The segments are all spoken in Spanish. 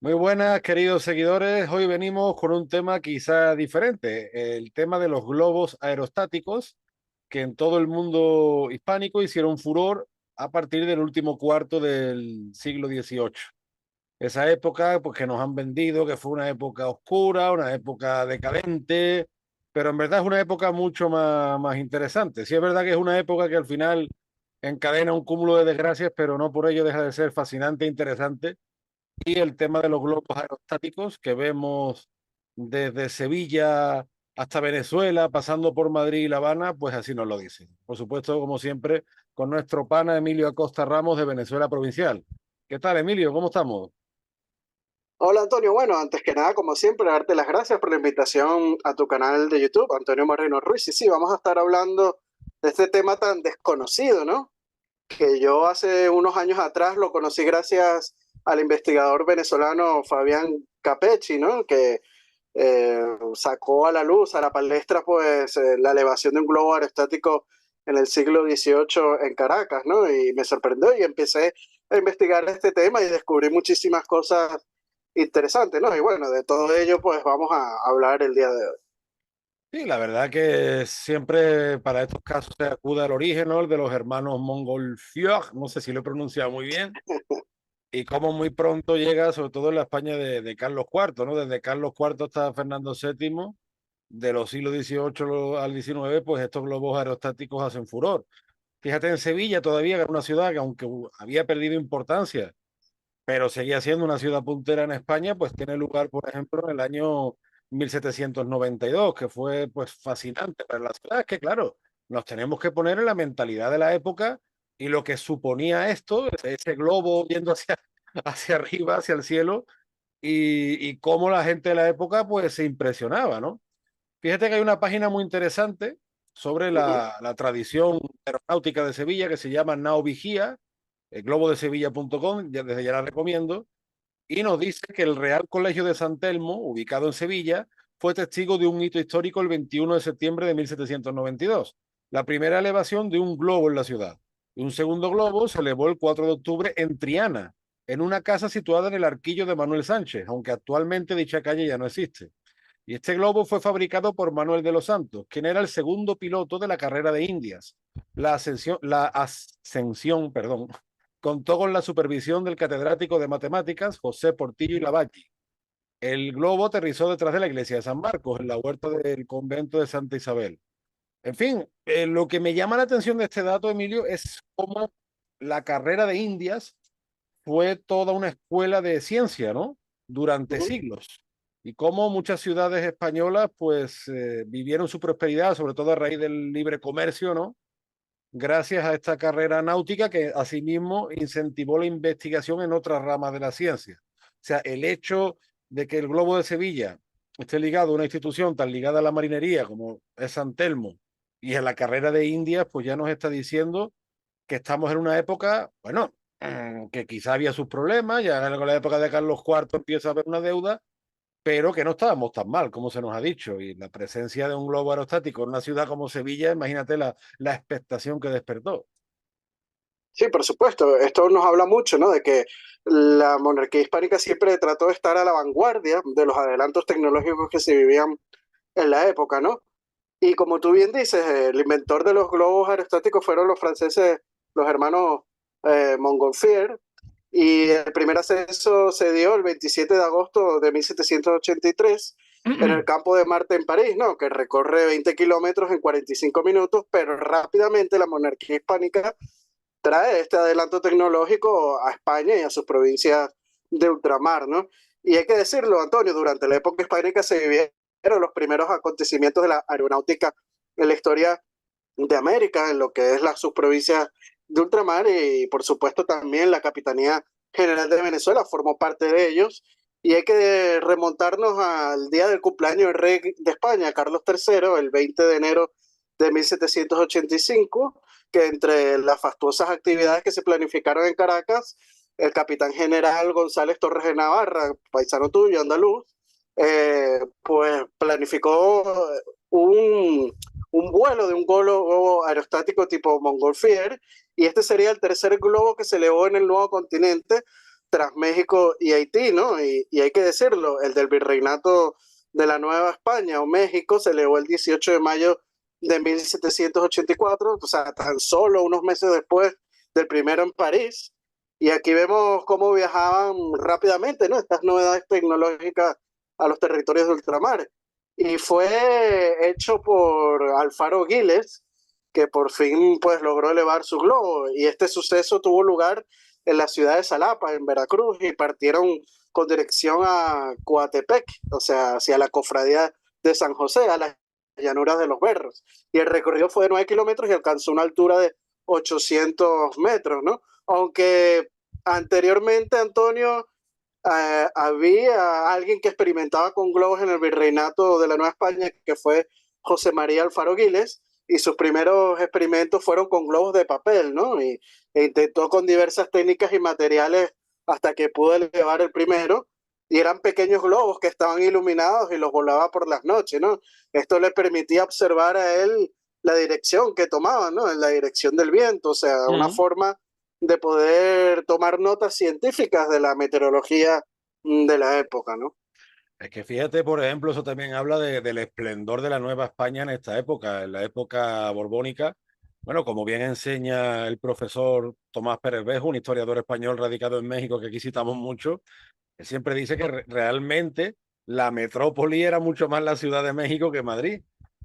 Muy buenas, queridos seguidores. Hoy venimos con un tema quizá diferente, el tema de los globos aerostáticos, que en todo el mundo hispánico hicieron furor a partir del último cuarto del siglo XVIII. Esa época, pues que nos han vendido que fue una época oscura, una época decadente, pero en verdad es una época mucho más interesante. Sí es verdad que es una época que al final encadena un cúmulo de desgracias, pero no por ello deja de ser fascinante e interesante, y el tema de los globos aerostáticos que vemos desde Sevilla hasta Venezuela, pasando por Madrid y La Habana, pues así nos lo dicen. Por supuesto, como siempre, con nuestro pana Emilio Acosta Ramos de Venezuela Provincial. ¿Qué tal, Emilio? ¿Cómo estamos? Hola Antonio, bueno, antes que nada, como siempre, darte las gracias por la invitación a tu canal de YouTube, Antonio Moreno Ruiz. Y sí, vamos a estar hablando de este tema tan desconocido, ¿no? Que yo hace unos años atrás lo conocí gracias al investigador venezolano Fabián Capecci, ¿no? Que sacó a la luz, a la palestra, pues la elevación de un globo aerostático en el siglo XVIII en Caracas, ¿no? Y me sorprendió y empecé a investigar este tema y descubrí muchísimas cosas interesantes, ¿no? Y bueno, de todo ello, pues vamos a hablar el día de hoy. Sí, la verdad que siempre para estos casos se acude al origen, ¿no? El de los hermanos Montgolfier, no sé si lo he pronunciado muy bien, y cómo muy pronto llega, sobre todo en la España de Carlos IV, ¿no? Desde Carlos IV hasta Fernando VII, de los siglos XVIII al XIX, pues estos globos aerostáticos hacen furor. Fíjate, en Sevilla todavía, que era una ciudad que aunque había perdido importancia, pero seguía siendo una ciudad puntera en España, pues tiene lugar, por ejemplo, en el año 1792, que fue pues fascinante para la ciudad. Es que, claro, nos tenemos que poner en la mentalidad de la época y lo que suponía esto, ese globo yendo hacia arriba, hacia el cielo, y cómo la gente de la época pues se impresionaba, ¿no? Fíjate que hay una página muy interesante sobre Ujú. la tradición aeronáutica de Sevilla que se llama Nao Vigía, el globodesevilla.com, ya desde ya la recomiendo, y nos dice que el Real Colegio de San Telmo, ubicado en Sevilla, fue testigo de un hito histórico el 21 de septiembre de 1792, la primera elevación de un globo en la ciudad. Y un segundo globo se elevó el 4 de octubre en Triana, en una casa situada en el Arquillo de Manuel Sánchez, aunque actualmente dicha calle ya no existe. Y este globo fue fabricado por Manuel de los Santos, quien era el segundo piloto de la carrera de Indias. La ascensión, perdón, contó con la supervisión del catedrático de matemáticas José Portillo y Lavalle. El globo aterrizó detrás de la iglesia de San Marcos, en la huerta del convento de Santa Isabel. En fin, lo que me llama la atención de este dato, Emilio, es cómo la carrera de Indias fue toda una escuela de ciencia, ¿no? Durante Ujú. siglos. Y cómo muchas ciudades españolas, pues, vivieron su prosperidad, sobre todo a raíz del libre comercio, ¿no? Gracias a esta carrera náutica que asimismo incentivó la investigación en otras ramas de la ciencia. O sea, el hecho de que el Globo de Sevilla esté ligado a una institución tan ligada a la marinería como es San Telmo y a la carrera de Indias, pues ya nos está diciendo que estamos en una época, bueno, que quizá había sus problemas, ya en la época de Carlos IV empieza a haber una deuda, pero que no estábamos tan mal, como se nos ha dicho. Y la presencia de un globo aerostático en una ciudad como Sevilla, imagínate la expectación que despertó. Sí, por supuesto. Esto nos habla mucho, ¿no? De que la monarquía hispánica siempre trató de estar a la vanguardia de los adelantos tecnológicos que se vivían en la época, ¿no? Y como tú bien dices, el inventor de los globos aerostáticos fueron los franceses, los hermanos Montgolfier, y el primer ascenso se dio el 27 de agosto de 1783 en el campo de Marte en París, ¿no? Que recorre 20 kilómetros en 45 minutos, pero rápidamente la monarquía hispánica trae este adelanto tecnológico a España y a sus provincias de ultramar, ¿no? Y hay que decirlo, Antonio, durante la época hispánica se vivieron los primeros acontecimientos de la aeronáutica en la historia de América, en lo que es las subprovincias de ultramar y por supuesto también la Capitanía General de Venezuela formó parte de ellos. Y hay que remontarnos al día del cumpleaños del rey de España, Carlos III, el 20 de enero de 1785, que entre las fastuosas actividades que se planificaron en Caracas, el capitán general González Torres de Navarra, paisano tuyo, andaluz, pues planificó un, un vuelo de un globo aerostático tipo Montgolfier, y este sería el tercer globo que se elevó en el nuevo continente tras México y Haití, ¿no? Y hay que decirlo, el del Virreinato de la Nueva España o México se elevó el 18 de mayo de 1784, o sea, tan solo unos meses después del primero en París. Y aquí vemos cómo viajaban rápidamente, ¿no? Estas novedades tecnológicas a los territorios de ultramar. Y fue hecho por Alfaro Giles, que por fin pues logró elevar su globo. Y este suceso tuvo lugar en la ciudad de Salapa, en Veracruz, y partieron con dirección a Coatepec, o sea, hacia la cofradía de San José, a las llanuras de los Berros. Y el recorrido fue de 9 kilómetros y alcanzó una altura de 800 metros, ¿no? Aunque anteriormente, Antonio, había alguien que experimentaba con globos en el virreinato de la Nueva España, que fue José María Alfaro Giles, y sus primeros experimentos fueron con globos de papel, ¿no? E intentó con diversas técnicas y materiales hasta que pudo elevar el primero, y eran pequeños globos que estaban iluminados y los volaba por las noches, ¿no? Esto le permitía observar a él la dirección que tomaba, ¿no? En la dirección del viento, o sea, una forma de poder tomar notas científicas de la meteorología de la época, ¿no? Es que fíjate, por ejemplo, eso también habla del esplendor de la Nueva España en esta época, en la época borbónica. Bueno, como bien enseña el profesor Tomás Pérez Bejo, un historiador español radicado en México que aquí citamos mucho, él siempre dice que realmente la metrópoli era mucho más la Ciudad de México que Madrid.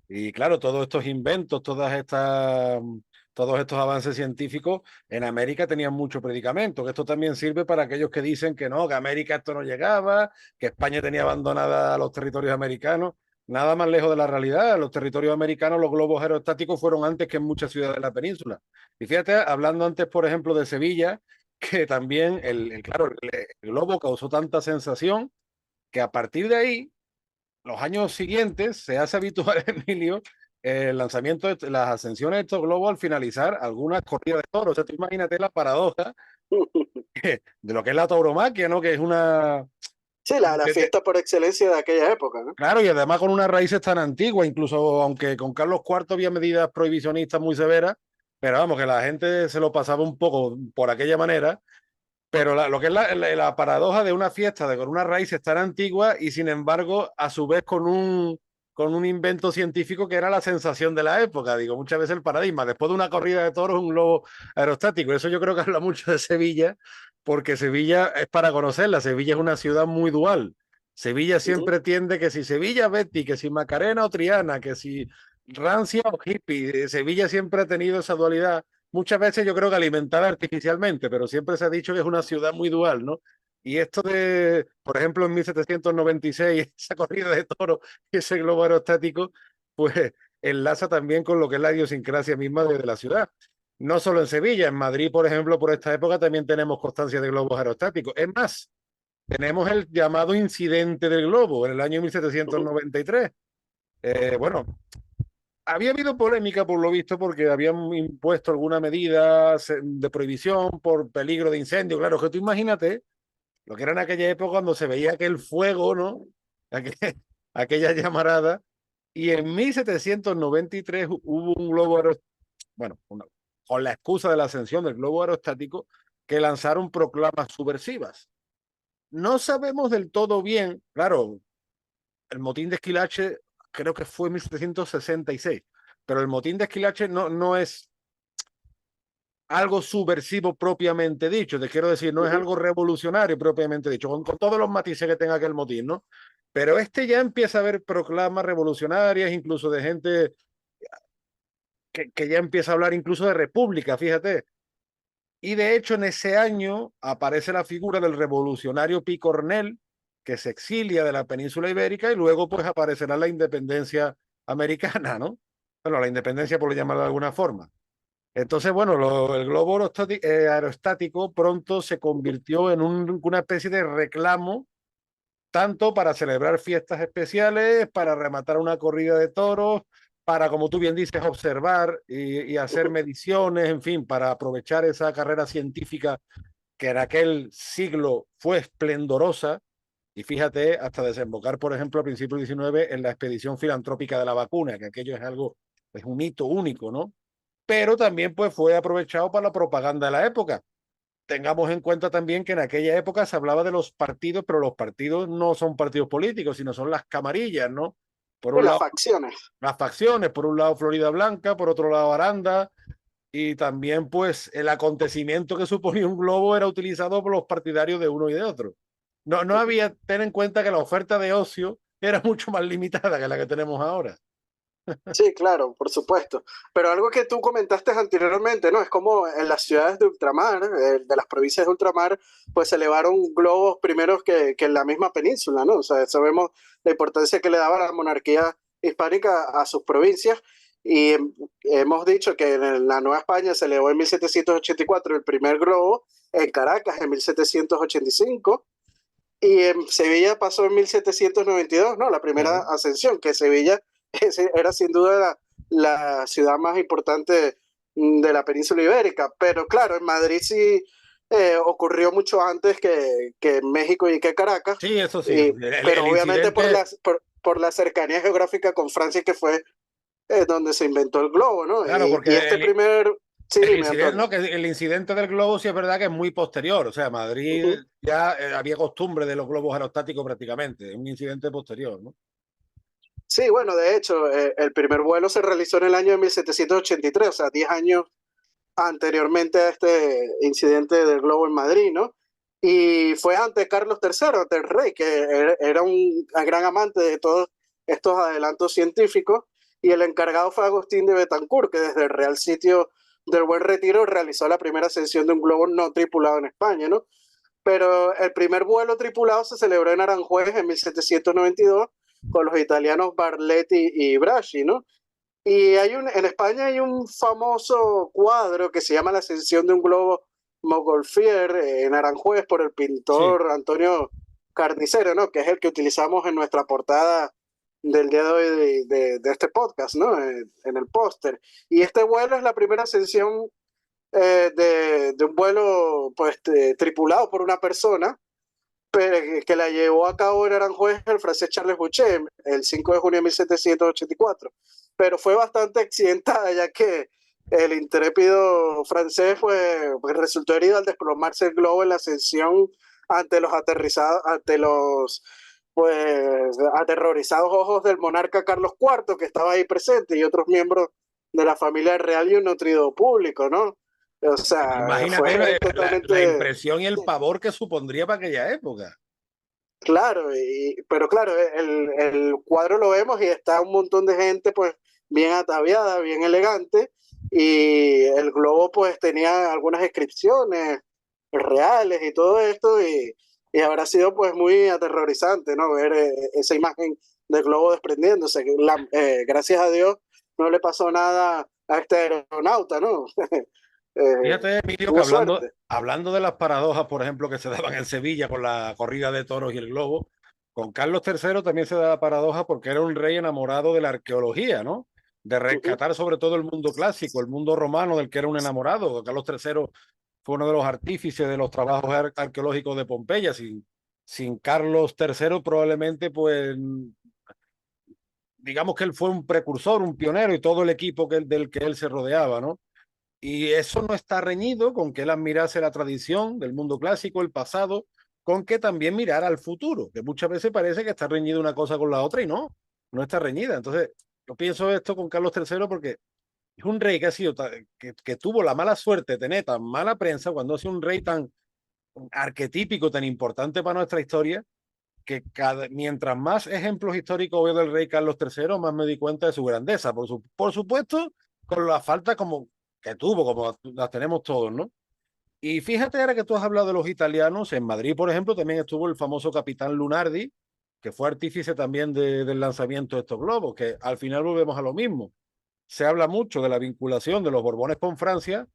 Y claro, todos estos inventos, todos estos avances científicos en América tenían mucho predicamento, que esto también sirve para aquellos que dicen que no, que América esto no llegaba, que España tenía abandonada a los territorios americanos. Nada más lejos de la realidad. Los territorios americanos, los globos aerostáticos fueron antes que en muchas ciudades de la península. Y fíjate, hablando antes, por ejemplo, de Sevilla, que también, claro, el globo causó tanta sensación que a partir de ahí, los años siguientes, se hace habitual, Emilio, el lanzamiento de las ascensiones de estos globos al finalizar algunas corridas de toros. O sea, tú imagínate la paradoja de lo que es la tauromaquia, ¿no? Que es una... Sí, la fiesta por excelencia de aquella época, ¿no? Claro, y además con unas raíces tan antiguas, incluso aunque con Carlos IV había medidas prohibicionistas muy severas, pero vamos, que la gente se lo pasaba un poco por aquella manera. Pero lo que es la paradoja de una fiesta con unas raíces tan antiguas y sin embargo, a su vez con un invento científico que era la sensación de la época. Digo, muchas veces el paradigma, después de una corrida de toros, un globo aerostático. Eso yo creo que habla mucho de Sevilla, porque Sevilla es para conocerla. Sevilla es una ciudad muy dual. Sevilla siempre tiende que si Sevilla Betty, que si Macarena o Triana, que si Rancia o hippie. Sevilla siempre ha tenido esa dualidad muchas veces yo creo que alimentada artificialmente, pero siempre se ha dicho que es una ciudad muy dual, ¿no? Y esto de, por ejemplo, en 1796, esa corrida de toros y ese globo aerostático, pues enlaza también con lo que es la idiosincrasia misma de la ciudad. No solo en Sevilla, en Madrid, por ejemplo, por esta época también tenemos constancia de globos aerostáticos. Es más, tenemos el llamado incidente del globo en el año 1793. Bueno, había habido polémica por lo visto porque habían impuesto alguna medida de prohibición por peligro de incendio. Claro, que tú imagínate lo que era en aquella época cuando se veía aquel fuego, ¿no? Aquella llamarada. Y en 1793 hubo un globo aerostático, bueno, con la excusa de la ascensión del globo aerostático, que lanzaron proclamas subversivas. No sabemos del todo bien, claro, el motín de Esquilache creo que fue en 1766, pero el motín de Esquilache no es algo subversivo propiamente dicho, te quiero decir, no es algo revolucionario propiamente dicho, con todos los matices que tenga aquel motín, ¿no? Pero este ya empieza a haber proclamas revolucionarias, incluso de gente que ya empieza a hablar incluso de república, fíjate. Y de hecho en ese año aparece la figura del revolucionario Picornell, que se exilia de la península ibérica y luego pues aparecerá la independencia americana, ¿no? Bueno, la independencia por llamarlo de alguna forma. Entonces, bueno, el globo aerostático pronto se convirtió en una especie de reclamo, tanto para celebrar fiestas especiales, para rematar una corrida de toros, para, como tú bien dices, observar y hacer mediciones, en fin, para aprovechar esa carrera científica que en aquel siglo fue esplendorosa. Y fíjate, hasta desembocar, por ejemplo, a principios del 19 en la expedición filantrópica de la vacuna, que aquello es algo, es un hito único, ¿no? Pero también pues fue aprovechado para la propaganda de la época. tengamos en cuenta también que en aquella época se hablaba de los partidos, pero los partidos no son partidos políticos, sino son las camarillas, ¿no? Por Y un las lado, facciones. las facciones, por un lado Florida Blanca, por otro lado Aranda, y también pues el acontecimiento que suponía un globo era utilizado por los partidarios de uno y de otro. No había, ten en cuenta que la oferta de ocio era mucho más limitada que la que tenemos ahora. Sí, claro, por supuesto. Pero algo que tú comentaste anteriormente, ¿no? Es como en las ciudades de ultramar, de las provincias de ultramar, pues se elevaron globos primeros que en la misma península, ¿no? O sea, sabemos la importancia que le daba la monarquía hispánica a sus provincias y hemos dicho que en la Nueva España se elevó en 1784 el primer globo, en Caracas en 1785 y en Sevilla pasó en 1792, ¿no? La primera Claro. ascensión, que Sevilla era sin duda la ciudad más importante de la península ibérica. Pero claro, en Madrid sí ocurrió mucho antes que en México y que Caracas, Sí, eso sí, eso sí. pero El obviamente incidente, por la cercanía geográfica con Francia, que fue donde se inventó el globo, ¿no? claro, Y este primer... Sí, el dime, incidente, Antonio. no, que el incidente del globo sí es verdad que es muy posterior. O sea, Madrid Ujú. ya había costumbre de los globos aerostáticos prácticamente. Es un incidente posterior, ¿no? Sí, bueno, de hecho, el primer vuelo se realizó en el año de 1783, o sea, 10 años anteriormente a este incidente del globo en Madrid, ¿no? Y fue ante Carlos III, ante el rey, que era un gran amante de todos estos adelantos científicos, y el encargado fue Agustín de Betancourt, que desde el Real Sitio del Buen Retiro realizó la primera ascensión de un globo no tripulado en España, ¿no? Pero el primer vuelo tripulado se celebró en Aranjuez en 1792 con los italianos Barletti y Braschi, ¿no? Y en España hay un famoso cuadro que se llama La ascensión de un globo Montgolfier en Aranjuez por el Sí. pintor Antonio Carnicero, ¿no? Que es el que utilizamos en nuestra portada del día de hoy de este podcast, ¿no? En el póster. Y este vuelo es la primera ascensión de un vuelo pues, tripulado por una persona pero, que la llevó a cabo en Aranjuez el francés Charles Boucher el 5 de junio de 1784. Pero fue bastante accidentada ya que el intrépido francés pues resultó herido al desplomarse el globo en la ascensión ante los aterrizados, ante los pues aterrorizados ojos del monarca Carlos IV que estaba ahí presente y otros miembros de la familia real y un nutrido público, ¿no? O sea, Imagínate fue la totalmente... impresión y el pavor que supondría para aquella época. Claro, pero claro, el cuadro lo vemos y está un montón de gente pues bien ataviada, bien elegante y el globo pues tenía algunas inscripciones reales y todo esto y habrá sido pues muy aterrorizante, ¿no? Ver esa imagen del globo desprendiéndose. Gracias a Dios no le pasó nada a este aeronauta, ¿no? Fíjate, Emilio, que Tuvo suerte. hablando de las paradojas, por ejemplo, que se daban en Sevilla con la corrida de toros y el globo, con Carlos III también se da la paradoja porque era un rey enamorado de la arqueología, ¿no? De Ujú. rescatar sobre todo el mundo clásico, el mundo romano del que era un enamorado. Carlos III fue uno de los artífices de los trabajos arqueológicos de Pompeya. Sin Carlos III probablemente, pues, digamos que él fue un precursor, un pionero y todo el equipo del que él se rodeaba, ¿no? Y eso no está reñido con que él admirase la tradición del mundo clásico, el pasado, con que también mirara al futuro, que muchas veces parece que está reñida una cosa con la otra y no está reñida. Entonces, yo pienso esto con Carlos III porque es un rey que ha sido, que tuvo la mala suerte de tener tan mala prensa cuando ha sido un rey tan arquetípico, tan importante para nuestra historia, que mientras más ejemplos históricos veo del rey Carlos III, más me di cuenta de su grandeza. Por supuesto, con la falta como que tuvo, como las tenemos todos, ¿no? Y fíjate ahora que tú has hablado de los italianos, en Madrid, por ejemplo, también estuvo el famoso capitán Lunardi, que fue artífice también del lanzamiento de estos globos, que al final volvemos a lo mismo. Se habla mucho de la vinculación de los Borbones con Francia,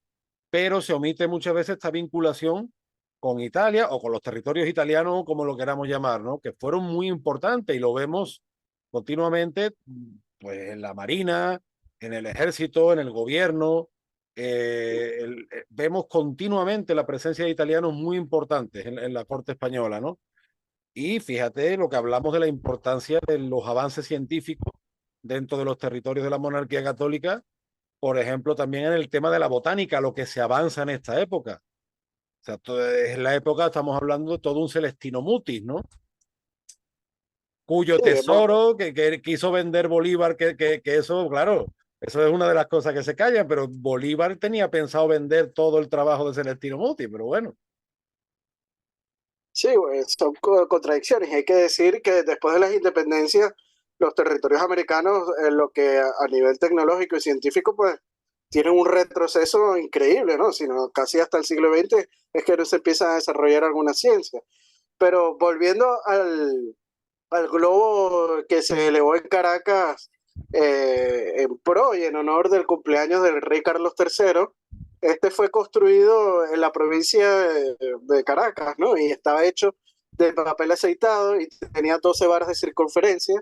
pero se omite muchas veces esta vinculación con Italia o con los territorios italianos, como lo queramos llamar, ¿no? Que fueron muy importantes y lo vemos continuamente pues, en la Marina, en el ejército, en el gobierno. Vemos continuamente la presencia de italianos muy importantes en la corte española, ¿no? Y fíjate lo que hablamos de la importancia de los avances científicos dentro de los territorios de la monarquía católica, por ejemplo, también en el tema de la botánica, lo que se avanza en esta época. sea, en la época estamos hablando de todo un Celestino Mutis, ¿no? Cuyo Sí, tesoro que quiso vender Bolívar, que eso, claro, eso es una de las cosas que se callan, pero Bolívar tenía pensado vender todo el trabajo de Celestino Mutis, pero bueno. sí, son contradicciones. Y hay que decir que después de las independencias, los territorios americanos, en lo que a nivel tecnológico y científico, pues tienen un retroceso increíble, ¿no? Sino casi hasta el siglo XX es que no se empieza a desarrollar alguna ciencia. Pero volviendo al globo que se elevó en Caracas en pro y en honor del cumpleaños del rey Carlos III. Este fue construido en la provincia de Caracas, ¿no? Y estaba hecho de papel aceitado y tenía 12 varas de circunferencia.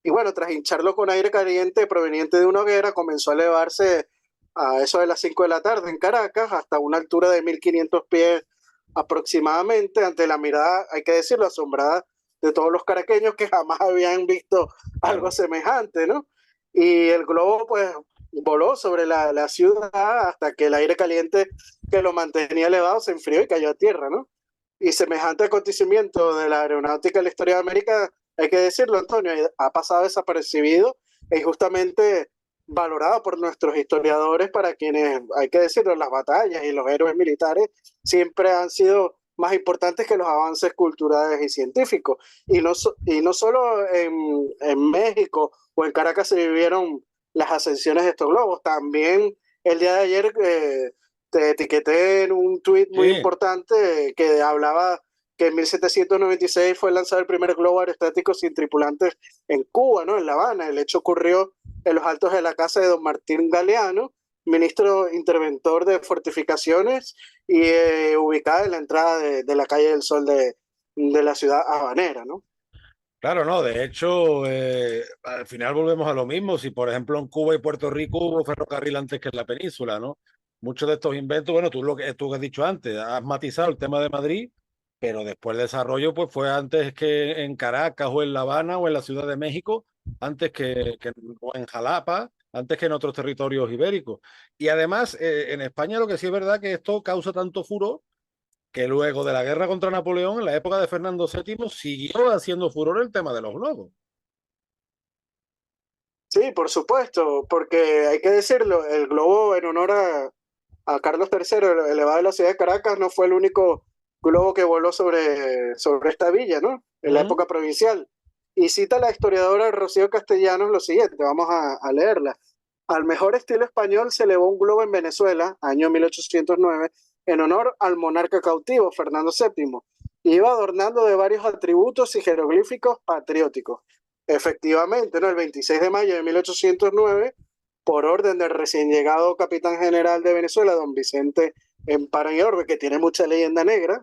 Y bueno, tras hincharlo con aire caliente proveniente de una hoguera, comenzó a elevarse a eso de las 5 de la tarde en Caracas hasta una altura de 1500 pies aproximadamente, ante la mirada, hay que decirlo, asombrada de todos los caraqueños que jamás habían visto algo Claro. semejante, ¿no? Y el globo, pues, voló sobre la ciudad hasta que el aire caliente que lo mantenía elevado se enfrió y cayó a tierra, ¿no? Y semejante acontecimiento de la aeronáutica en la historia de América, hay que decirlo, Antonio, ha pasado desapercibido e justamente valorado por nuestros historiadores, para quienes, hay que decirlo, las batallas y los héroes militares siempre han sido más importantes que los avances culturales y científicos. Y no solo en México o en Caracas se vivieron las ascensiones de estos globos, también el día de ayer te etiqueté en un tuit muy Sí, importante que hablaba que en 1796 fue lanzado el primer globo aerostático sin tripulantes en Cuba, ¿no? En La Habana. El hecho ocurrió en los altos de la casa de don Martín Galeano, ministro interventor de fortificaciones y ubicada en la entrada de la calle del Sol de la ciudad habanera, ¿no? claro, no. De hecho, al final volvemos a lo mismo. Si, por ejemplo, en Cuba y Puerto Rico hubo ferrocarril antes que en la península, ¿no? Muchos de estos inventos, bueno, tú has dicho antes, has matizado el tema de Madrid, pero después el desarrollo, pues fue antes que en Caracas o en La Habana o en la Ciudad de México, antes o en Jalapa, antes que en otros territorios ibéricos. Y además, en España lo que sí es verdad que esto causa tanto furor que luego de la guerra contra Napoleón, en la época de Fernando VII, siguió haciendo furor el tema de los globos. Sí, por supuesto, porque hay que decirlo, el globo en honor a Carlos III, elevado de la ciudad de Caracas, no fue el único globo que voló sobre esta villa, ¿no? En la ¿Mm? época provincial. Y cita la historiadora Rocío Castellanos lo siguiente, vamos a leerla. Al mejor estilo español se elevó un globo en Venezuela, año 1809, en honor al monarca cautivo, Fernando VII. Iba adornando de varios atributos y jeroglíficos patrióticos. Efectivamente, ¿no? El 26 de mayo de 1809, por orden del recién llegado capitán general de Venezuela, don Vicente Emparañorbe, que tiene mucha leyenda negra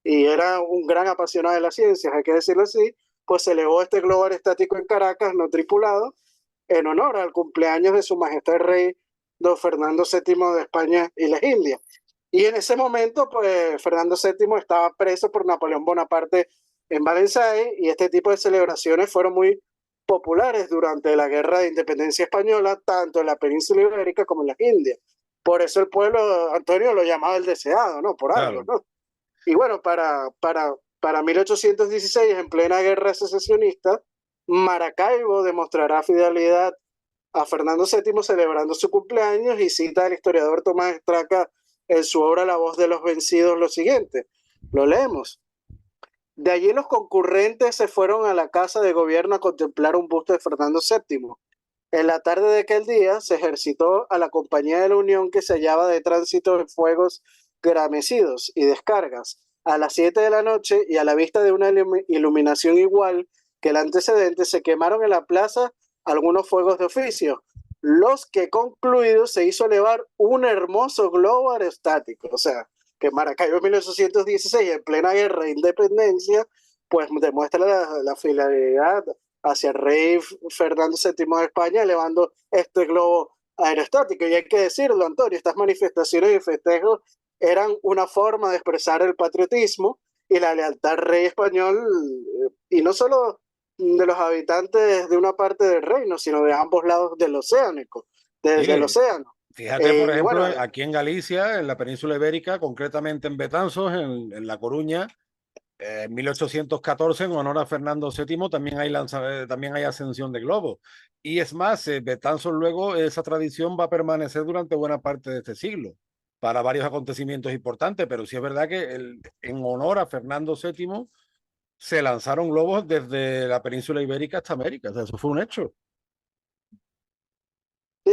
y era un gran apasionado de las ciencias, hay que decirlo así, pues se elevó este globo aerostático en Caracas, no tripulado, en honor al cumpleaños de su majestad el rey don Fernando VII de España y las Indias. Y en ese momento, pues Fernando VII estaba preso por Napoleón Bonaparte en Valencia, y este tipo de celebraciones fueron muy populares durante la Guerra de Independencia Española, tanto en la península ibérica como en las Indias. Por eso el pueblo, Antonio, lo llamaba el deseado, ¿no? Por algo, Claro. ¿no? Y bueno, para 1816, en plena guerra secesionista, Maracaibo demostrará fidelidad a Fernando VII celebrando su cumpleaños, y cita al historiador Tomás Estraca en su obra La voz de los vencidos lo siguiente. Lo leemos. De allí los concurrentes se fueron a la casa de gobierno a contemplar un busto de Fernando VII. En la tarde de aquel día se ejercitó a la Compañía de la Unión, que se hallaba de tránsito en fuegos gramecidos y descargas. A las 7 de la noche, y a la vista de una iluminación igual que el antecedente, se quemaron en la plaza algunos fuegos de oficio, los que concluidos se hizo elevar un hermoso globo aerostático. O sea, que Maracaibo en 1816, en plena guerra de independencia, pues demuestra la fidelidad hacia el rey Fernando VII de España, elevando este globo aerostático. Y hay que decirlo, Antonio, estas manifestaciones y festejos eran una forma de expresar el patriotismo y la lealtad al rey español, y no solo de los habitantes de una parte del reino, sino de ambos lados del Sí, del océano. Fíjate, por Y ejemplo, bueno, aquí en Galicia, en la península ibérica, concretamente en Betanzos, en La Coruña, en 1814, en honor a Fernando VII, también hay ascensión de globos. Y es más, Betanzos luego, esa tradición va a permanecer durante buena parte de este siglo, para varios acontecimientos importantes, pero sí es verdad que en honor a Fernando VII se lanzaron globos desde la península ibérica hasta América. O sea, eso fue un hecho. sí,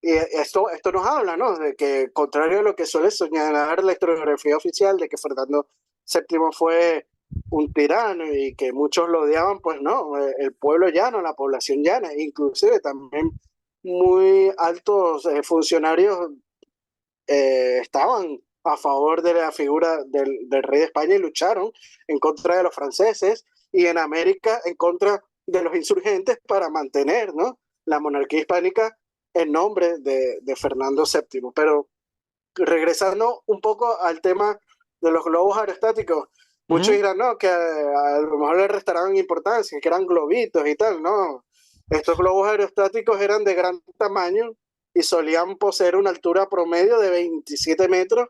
y esto nos habla, ¿no? De que, contrario a lo que suele señalar la historiografía oficial, de que Fernando VII fue un tirano y que muchos lo odiaban, pues no, el pueblo llano, la población llana, inclusive también muy altos funcionarios estaban a favor de la figura del rey de España y lucharon en contra de los franceses y en América en contra de los insurgentes para mantener, ¿no?, la monarquía hispánica en nombre de Fernando VII. Pero regresando un poco al tema de los globos aerostáticos, Uh muchos -huh. dirán, no, que a lo mejor le restarán importancia, que eran globitos y tal, no. Estos globos aerostáticos eran de gran tamaño y solían poseer una altura promedio de 27 metros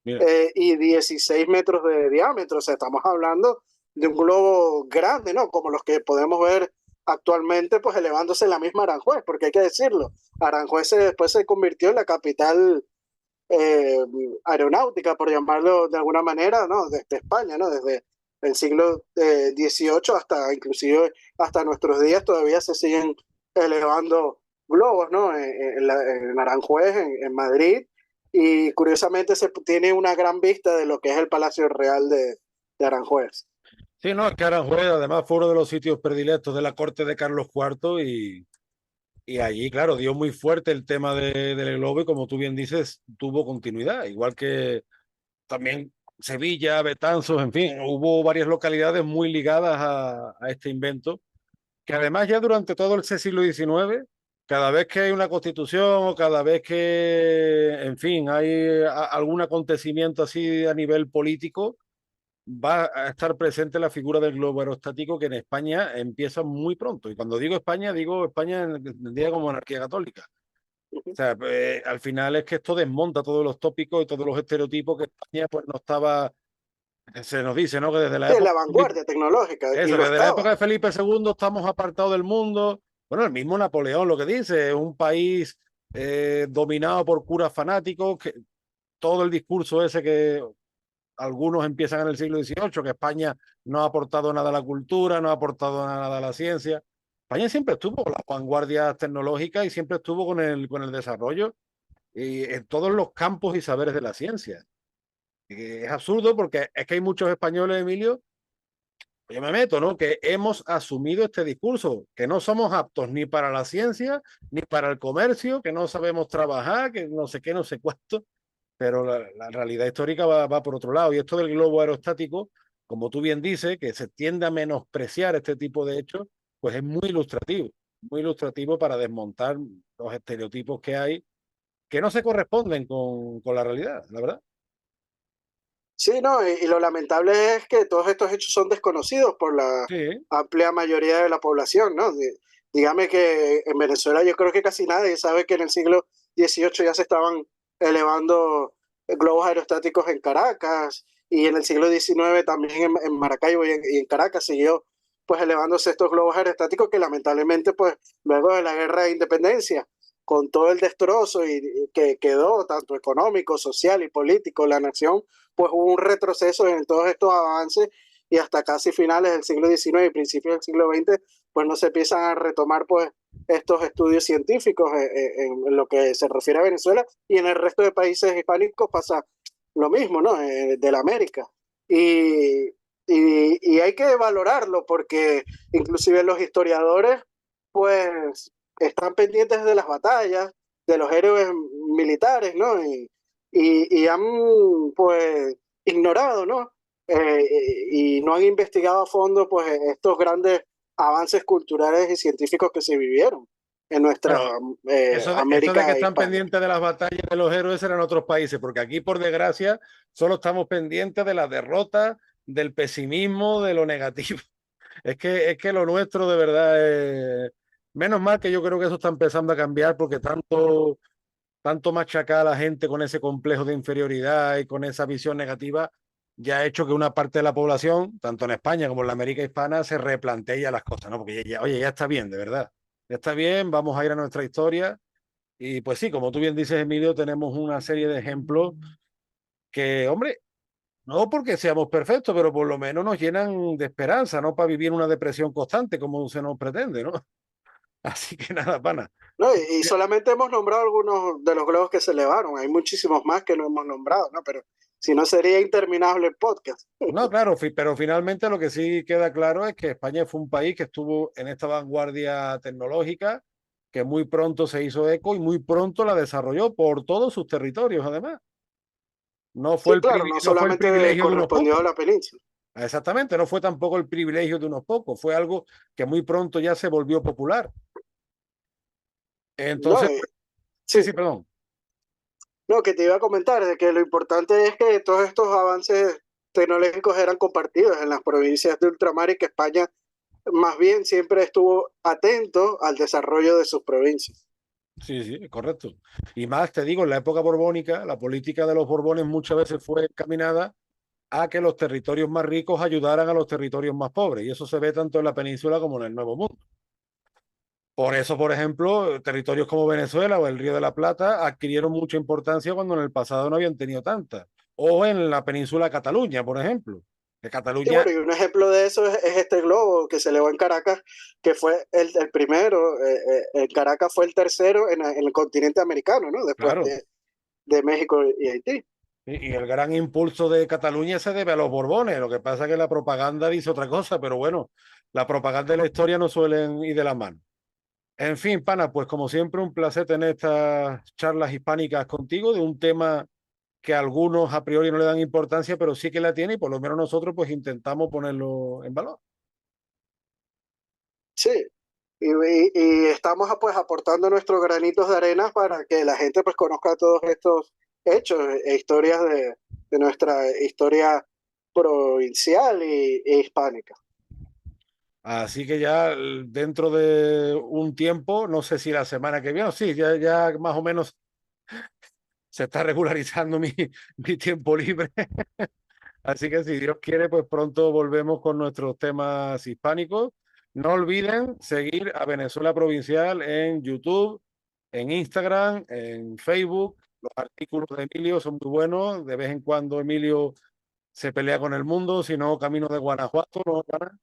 Mira. y 16 metros de diámetro. O sea, estamos hablando de un globo grande, ¿no? Como los que podemos ver actualmente, pues elevándose en la misma Aranjuez, porque hay que decirlo, Aranjuez después se convirtió en la capital eh, aeronáutica, por llamarlo de alguna manera, ¿no?, desde España, ¿no? Desde el siglo XVIII hasta inclusive hasta nuestros días todavía se siguen elevando globos, ¿no? En Aranjuez, en Madrid, y curiosamente se tiene una gran vista de lo que es el Palacio Real de Aranjuez. Sí, no, es que Aranjuez además fue uno de los sitios predilectos de la corte de Carlos IV y allí, claro, dio muy fuerte el tema del globo y como tú bien dices, tuvo continuidad, igual que también Sevilla, Betanzos, en fin, hubo varias localidades muy ligadas a este invento, que además ya durante todo el siglo XIX, cada vez que hay una constitución o cada vez que, en fin, hay algún acontecimiento así a nivel político, va a estar presente la figura del globo aerostático que en España empieza muy pronto. Y cuando digo España entendida como monarquía católica. O sea, al final es que esto desmonta todos los tópicos y todos los estereotipos que España pues no estaba, se nos dice, ¿no? Que desde la Sí, época la vanguardia tecnológica, y eso, lo que desde la estaba. época de Felipe II estamos apartados del mundo. Bueno, el mismo Napoleón lo que dice, es un país dominado por curas fanáticos, que todo el discurso ese que algunos empiezan en el siglo XVIII, que España no ha aportado nada a la cultura, no ha aportado nada a la ciencia. España siempre estuvo con las vanguardias tecnológicas y siempre estuvo con el desarrollo y en todos los campos y saberes de la ciencia. Y es absurdo porque es que hay muchos españoles, Emilio, yo me meto, ¿no? Que hemos asumido este discurso, que no somos aptos ni para la ciencia, ni para el comercio, que no sabemos trabajar, que no sé qué, no sé cuánto, pero la realidad histórica va por otro lado. Y esto del globo aerostático, como tú bien dices, que se tiende a menospreciar este tipo de hechos, pues es muy ilustrativo para desmontar los estereotipos que hay, que no se corresponden con la realidad, la verdad. Sí, no, y lo lamentable es que todos estos hechos son desconocidos por la Sí, amplia mayoría de la población, ¿no? Dígame que en Venezuela yo creo que casi nadie sabe que en el siglo XVIII ya se estaban elevando globos aerostáticos en Caracas, y en el siglo XIX también en Maracaibo y en Caracas siguió pues elevándose estos globos aerostáticos que lamentablemente pues luego de la guerra de independencia, con todo el destrozo que quedó tanto económico, social y político la nación, pues hubo un retroceso en todos estos avances, y hasta casi finales del siglo XIX y principios del siglo XX, pues no se empiezan a retomar pues estos estudios científicos en lo que se refiere a Venezuela, y en el resto de países hispánicos pasa lo mismo, ¿no? De la América. Y, y hay que valorarlo porque inclusive los historiadores pues están pendientes de las batallas, de los héroes militares, ¿no? Y han pues ignorado, ¿no? Y no han investigado a fondo pues estos grandes avances culturales y científicos que se vivieron en nuestra bueno, eso de que América están hispánica. pendientes de las batallas de los héroes eran otros países, porque aquí, por desgracia, solo estamos pendientes de la derrota, del pesimismo, de lo negativo. Es que lo nuestro de verdad es... Menos mal que yo creo que eso está empezando a cambiar porque tanto tanto machacar a la gente con ese complejo de inferioridad y con esa visión negativa, ya ha hecho que una parte de la población, tanto en España como en la América hispana, se replantee ya las cosas, ¿no? Porque ya, oye, ya está bien, de verdad. Ya está bien, vamos a ir a nuestra historia. Y pues sí, como tú bien dices, Emilio, tenemos una serie de ejemplos que, hombre, no porque seamos perfectos, pero por lo menos nos llenan de esperanza, no para vivir una depresión constante como se nos pretende, ¿no? Así que nada, pana. ¿No? Y solamente hemos nombrado algunos de los globos que se elevaron, hay muchísimos más que no hemos nombrado, ¿no? Pero si no sería interminable el podcast. No, claro, pero finalmente lo que sí queda claro es que España fue un país que estuvo en esta vanguardia tecnológica, que muy pronto se hizo eco y muy pronto la desarrolló por todos sus territorios, además. Sí, claro, no No fue el solamente privilegio de unos correspondió a pocos. la península. Exactamente, no fue tampoco el privilegio de unos pocos, fue algo que muy pronto ya se volvió popular. No, Entonces, pues, sí, sí, sí, perdón. no, que te iba a comentar, de que lo importante es que todos estos avances tecnológicos eran compartidos en las provincias de ultramar y que España más bien siempre estuvo atento al desarrollo de sus provincias. Sí, sí, correcto. Y más te digo, en la época borbónica, la política de los Borbones muchas veces fue encaminada a que los territorios más ricos ayudaran a los territorios más pobres. Y eso se ve tanto en la península como en el Nuevo Mundo. Por eso, por ejemplo, territorios como Venezuela o el Río de la Plata adquirieron mucha importancia cuando en el pasado no habían tenido tanta. O en la península de Cataluña, por ejemplo. Que Sí, Cataluña, bueno, y un ejemplo de eso es este globo que se elevó en Caracas, que fue el primero, en Caracas fue el tercero en el continente americano, ¿no? Después claro, de México y Haití. y el gran impulso de Cataluña se debe a los Borbones. Lo que pasa es que la propaganda dice otra cosa, pero bueno, la propaganda y la historia no suelen ir de la mano. En fin, pana, pues como siempre, un placer tener estas charlas hispánicas contigo de un tema que algunos a priori no le dan importancia, pero sí que la tiene y por lo menos nosotros pues intentamos ponerlo en valor. Sí, y estamos pues aportando nuestros granitos de arena para que la gente pues conozca todos estos hechos e historias de nuestra historia provincial e hispánica. Así que ya dentro de un tiempo, no sé si la semana que viene, sí, ya más o menos se está regularizando mi tiempo libre. Así que si Dios quiere, pues pronto volvemos con nuestros temas hispánicos. No olviden seguir a Venezuela Provincial en YouTube, en Instagram, en Facebook. Los artículos de Emilio son muy buenos. De vez en cuando Emilio se pelea con el mundo, si no, camino de Guanajuato, ¿no, pana?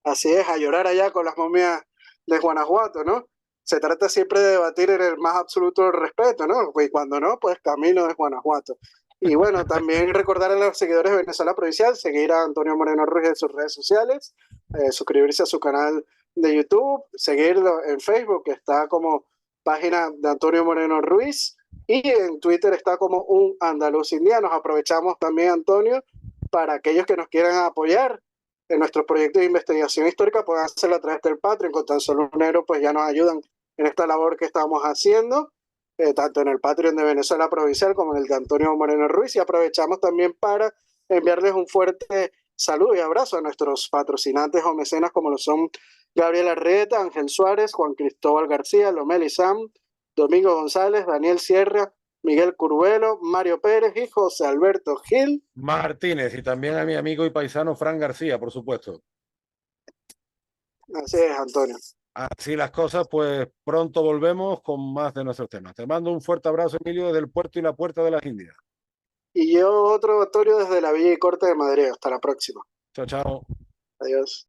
Así es, a llorar allá con las momias de Guanajuato, ¿no? Se trata siempre de debatir en el más absoluto respeto, ¿no? Y cuando no, pues camino de Guanajuato. Y bueno, también recordar a los seguidores de Venezuela Provincial, seguir a Antonio Moreno Ruiz en sus redes sociales, suscribirse a su canal de YouTube, seguirlo en Facebook, que está como página de Antonio Moreno Ruiz, y en Twitter está como un andaluz indiano. Aprovechamos también, Antonio, para aquellos que nos quieran apoyar en nuestros proyectos de investigación histórica, pueden hacerlo a través del Patreon, con tan solo €1 pues ya nos ayudan en esta labor que estamos haciendo, tanto en el Patreon de Venezuela Provincial como en el de Antonio Moreno Ruiz, y aprovechamos también para enviarles un fuerte saludo y abrazo a nuestros patrocinantes o mecenas como lo son Gabriel Arrieta, Ángel Suárez, Juan Cristóbal García, Lomeli Sam, Domingo González, Daniel Sierra, Miguel Curvelo, Mario Pérez y José Alberto Gil. Martínez y también a mi amigo y paisano Fran García, por supuesto. Así es, Antonio. Así las cosas, pues pronto volvemos con más de nuestros temas. Te mando un fuerte abrazo, Emilio, desde el puerto y la puerta de las Indias. Y yo otro Antonio desde la Villa y Corte de Madrid. Hasta la próxima. Chao, chao. Adiós.